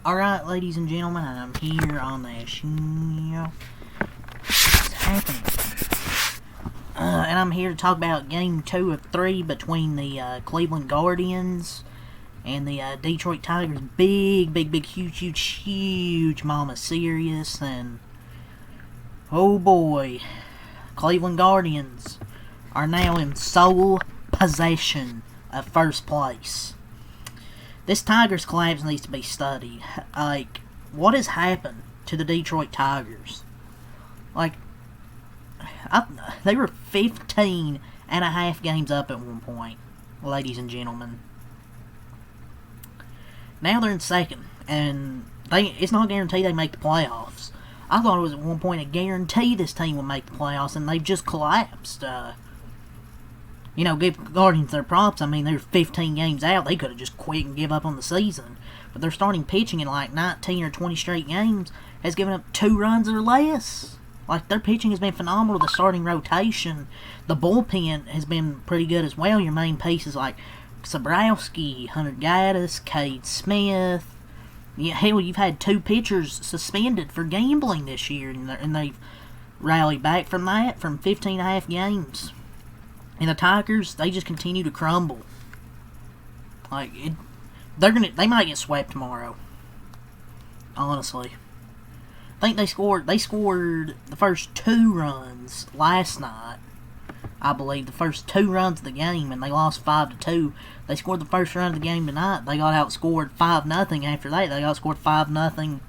Alright, ladies and gentlemen, I'm here on the show. What's happening? And I'm here to talk about Game 2 of 3 between the Cleveland Guardians and the Detroit Tigers. Big, huge mama serious. And, oh boy, Cleveland Guardians are now in sole possession of first place. This Tigers collapse needs to be studied. Like, what has happened to the Detroit Tigers? Like, they were 15 and a half games up at one point, ladies and gentlemen. Now they're in second, and it's not guaranteed they make the playoffs. I thought it was at one point a guarantee this team would make the playoffs, and they've just collapsed. Give the Guardians their props. I mean, they're 15 games out. They could have just quit and give up on the season. But their starting pitching in like 19 or 20 straight games has given up 2 runs or less. Like, their pitching has been phenomenal. The starting rotation, the bullpen has been pretty good as well. Your main pieces like Sabrowski, Hunter Gaddis, Cade Smith. Yeah, hell, you've had 2 pitchers suspended for gambling this year, and they've rallied back from that, from 15 and a half games. And the Tigers, they just continue to crumble. Like, they might get swept tomorrow. Honestly. I think they scored the first 2 runs last night. I believe the first 2 runs of the game, and they lost 5-2. They scored the first run of the game tonight. They got outscored 5-0 after that. They got outscored 5-0,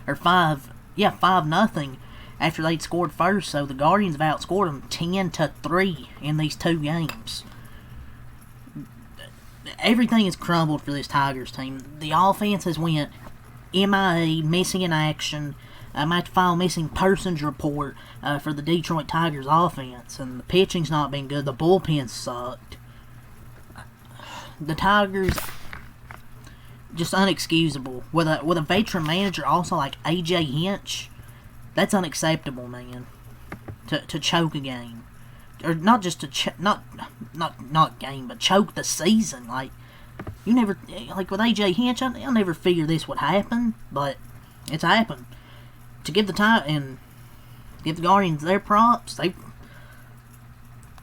or 5-0 after they'd scored first. So the Guardians have outscored them 10-3 in these 2 games. Everything has crumbled for this Tigers team. The offense has went MIA, missing in action. I might have to file a missing persons report for the Detroit Tigers offense, and the pitching's not been good. The bullpen sucked. The Tigers, just unexcusable. With a veteran manager also like A.J. Hinch, that's unacceptable, man. To choke a game, or not just to not game, but choke the season. Like, you never, like with A.J. Hinch, I never figured this would happen, but it's happened. To give the Guardians their props, they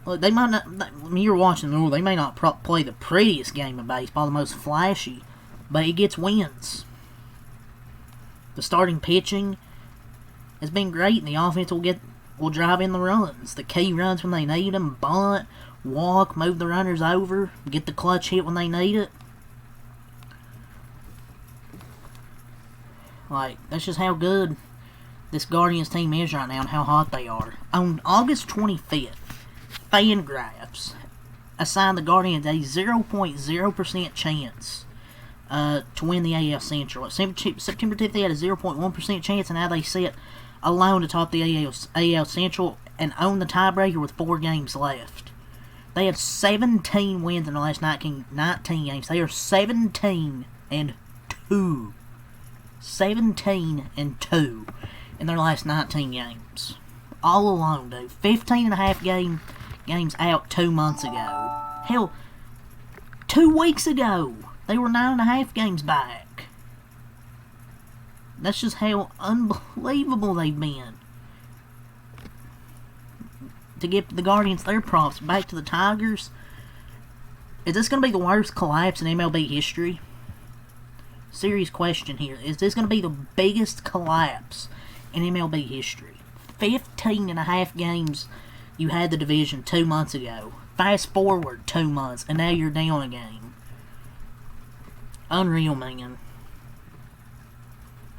might not. I mean, you're watching them. They may not play the prettiest game of baseball, the most flashy, but it gets wins. The starting pitching has been great, and the offense will drive in the runs. The key runs when they need them: bunt, walk, move the runners over, get the clutch hit when they need it. Like, that's just how good this Guardians team is right now and how hot they are. On August 25th, Fangraphs assigned the Guardians a 0.0% chance to win the AL Central. September 10th, they had a 0.1% chance, and now they sit alone atop the AL Central and own the tiebreaker with 4 games left. They have 17 wins in the last 19 games. They are 17-2. 17-2 in their last 19 games. All alone, dude. 15 and a half games out 2 months ago. Hell, 2 weeks ago, they were 9.5 games back. That's just how unbelievable they've been. To give the Guardians their props, back to the Tigers. Is this going to be the worst collapse in MLB history? Serious question here. Is this going to be the biggest collapse in MLB history? 15 and a half games you had the division 2 months ago. Fast forward 2 months, and now you're down a game. Unreal, man.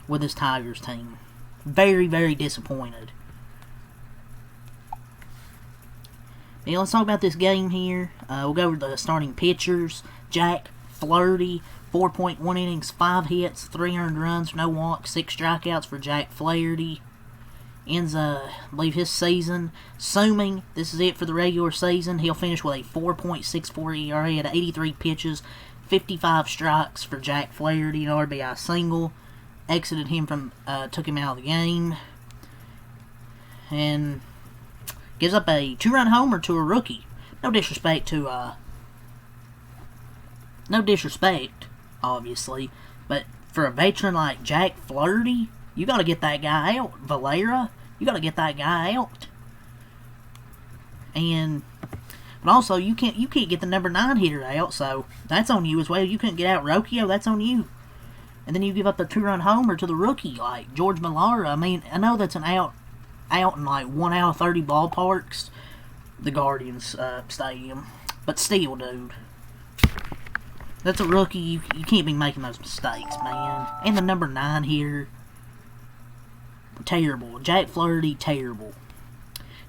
With this Tigers team. Very, very disappointed. Now, let's talk about this game here. We'll go over the starting pitchers. Jack Flaherty, 4.1 innings, 5 hits, 3 earned runs, no walks, 6 strikeouts for Jack Flaherty. Ends, I believe, his season. Assuming this is it for the regular season, he'll finish with a 4.64 ERA at 83 pitches, 55 strikes for Jack Flaherty, an RBI single. Exited him took him out of the game. And gives up a 2-run homer to a rookie. No disrespect, obviously, But for a veteran like Jack Flaherty, you got to get that guy out. Valera, you got to get that guy out. But also, you can't get the number 9 hitter out, so that's on you as well. You couldn't get out Rocchio, that's on you. And then you give up a 2-run homer to the rookie, like George Millara. I mean, I know that's an out in like 1 out of 30 ballparks, the Guardians Stadium. But still, dude. That's a rookie. You can't be making those mistakes, man. And the number 9 hitter, terrible. Jack Flaherty, terrible.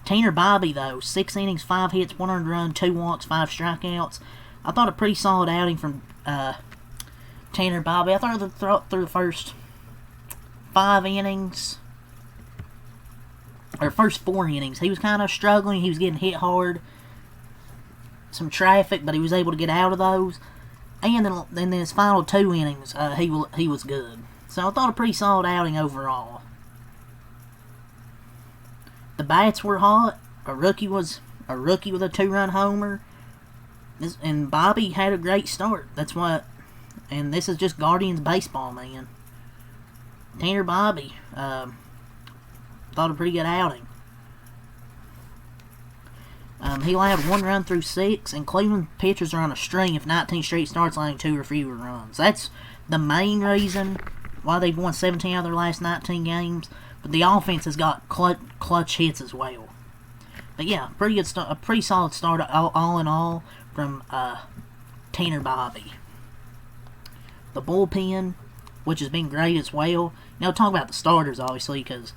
Tanner Bobby, though, 6 innings, 5 hits, 1 earned run, 2 walks, 5 strikeouts. I thought a pretty solid outing from Tanner Bobby. I thought through the first 5 innings, or first 4 innings, he was kind of struggling. He was getting hit hard. Some traffic, but he was able to get out of those. And then his final 2 innings, he was good. So I thought a pretty solid outing overall. The bats were hot. A rookie with a 2-run homer. And Bobby had a great start. And this is just Guardians baseball, man. Tanner Bobby, thought a pretty good outing. He allowed 1 run through 6, and Cleveland pitchers are on a string if 19 straight starts allowing 2 or fewer runs. That's the main reason why they've won 17 out of their last 19 games. But the offense has got clutch hits as well. But yeah, a pretty solid start all in all from Tanner Bobby. The bullpen, which has been great as well. Now, talk about the starters, obviously, because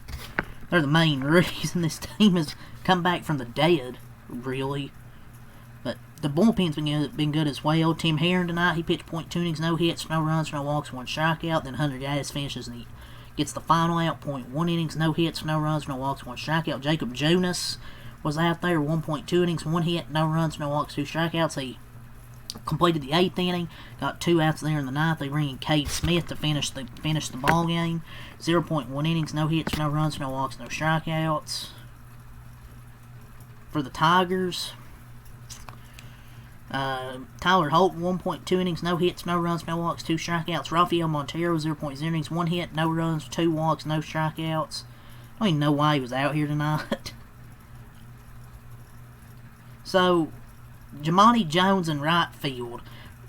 they're the main reason this team has come back from the dead, really. But the bullpen's been good as well. Tim Herron tonight, he pitched .2 innings, no hits, no runs, no walks, 1 strikeout. Then Hunter Gaddis finishes and he gets the final out, .1 innings, no hits, no runs, no walks, 1 strikeout. Jacob Jonas was out there, 1.2 innings, 1 hit, no runs, no walks, 2 strikeouts. He completed the 8th inning, got 2 outs there in the 9th. They bring in Cade Smith to finish the ball game. 0.1 innings, no hits, no runs, no walks, no strikeouts. For the Tigers, Tyler Holt, 1.2 innings, no hits, no runs, no walks, 2 strikeouts. Rafael Montero, 0.0 innings, 1 hit, no runs, 2 walks, no strikeouts. I don't even know why he was out here tonight. So, Jamani Jones in right field.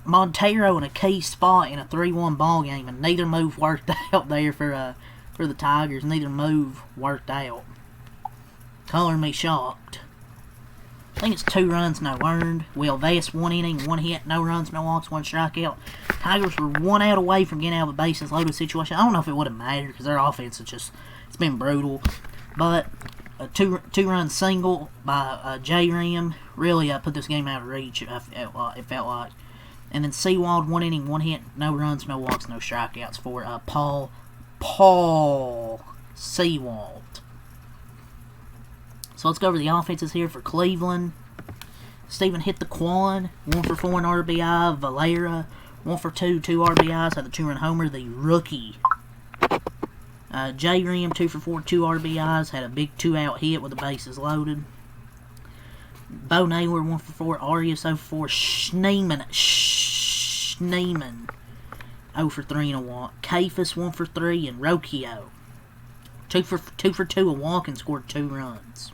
Montero in a key spot in a 3-1 ball game, and neither move worked out there for the Tigers. Neither move worked out. Color me shocked. I think it's 2 runs, no earned. Will Vest, 1 inning, 1 hit, no runs, no walks, 1 strikeout. Tigers were 1 out away from getting out of a bases loaded situation. I don't know if it would have mattered because their offense it's been brutal. But a two-run single by J-Ram really put this game out of reach, it felt like. And then Sewald, 1 inning, 1 hit, no runs, no walks, no strikeouts for Paul Sewald. So let's go over the offenses here for Cleveland. Stephen hit the Quan, 1 for 4 in RBI. Valera, 1 for 2, 2 RBIs, had the 2-run homer, the rookie. J-Ram, 2 for 4, 2 RBIs, had a big 2-out hit with the bases loaded. Bo Naylor, 1 for 4, Arias, 0 for 4, Schneeman, 0 for 3 and a walk. Kafis, 1 for 3, and Rocchio, 2 for 2, a walk, and scored 2 runs.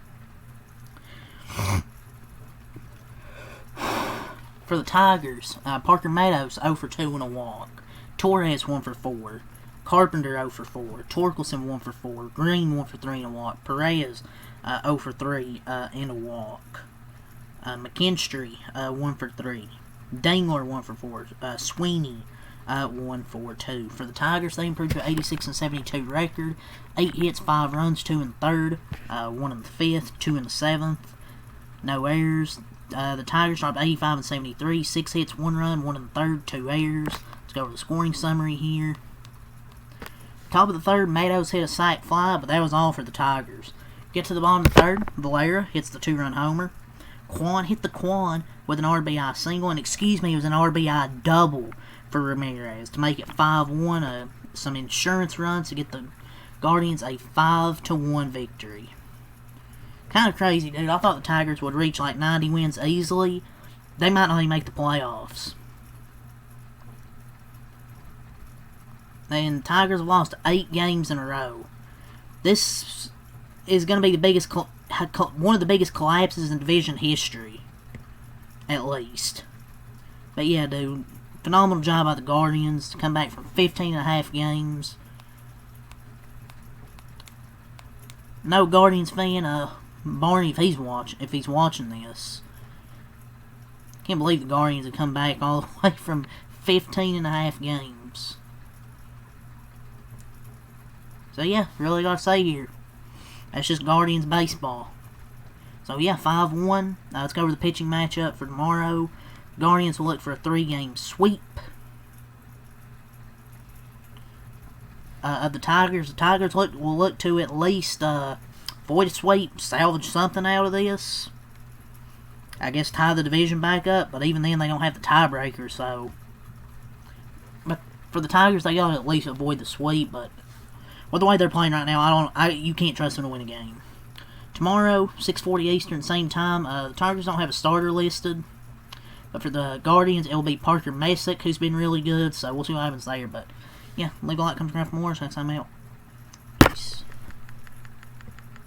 For the Tigers, Parker Meadows, 0 for 2 and a walk. Torres, 1 for 4. Carpenter, 0 for 4. Torkelson, 1 for 4. Green, 1 for 3 and a walk. Perez, 0 for 3 and a walk. McKinstry, 1 for 3. Dangler, 1 for 4. Sweeney, 1 for 2. For the Tigers, they improved to 86-72 record. 8 hits, 5 runs, 2 in the 3rd, 1 in the 5th, 2 in the 7th. No errors. The Tigers dropped 85-73. 6 hits, 1 run, 1 in the 3rd, 2 errors. Let's go over the scoring summary here. Top of the 3rd, Meadows hit a sac fly, but that was all for the Tigers. Get to the bottom of the 3rd, Valera hits the 2-run homer. Quan hit the Quan with an RBI single, and it was an RBI double for Ramirez to make it 5-1. Some insurance runs to get the Guardians a 5-1 victory. Kind of crazy, dude. I thought the Tigers would reach like 90 wins easily. They might not even make the playoffs. and Tigers have lost 8 games in a row. This is going to be the biggest, one of the biggest collapses in division history, at least. But yeah, dude, phenomenal job by the Guardians to come back from 15.5 games. No Guardians fan, Barney, if he's watching this, can't believe the Guardians have come back all the way from 15.5 games. So yeah, really gotta say here, that's just Guardians baseball. So yeah, 5-1. Let's go over the pitching matchup for tomorrow. Guardians will look for a 3-game sweep of the Tigers. The Tigers will look to at least avoid a sweep, salvage something out of this. I guess tie the division back up, but even then they don't have the tiebreaker, so. But for the Tigers, they gotta at least avoid the sweep. But with the way they're playing right now, you can't trust them to win a game. Tomorrow, 6:40 Eastern, same time. The Tigers don't have a starter listed, but for the Guardians, it'll be Parker Messick, who's been really good. So we'll see what happens there. But yeah, leave a like, come subscribe for more. So next time out.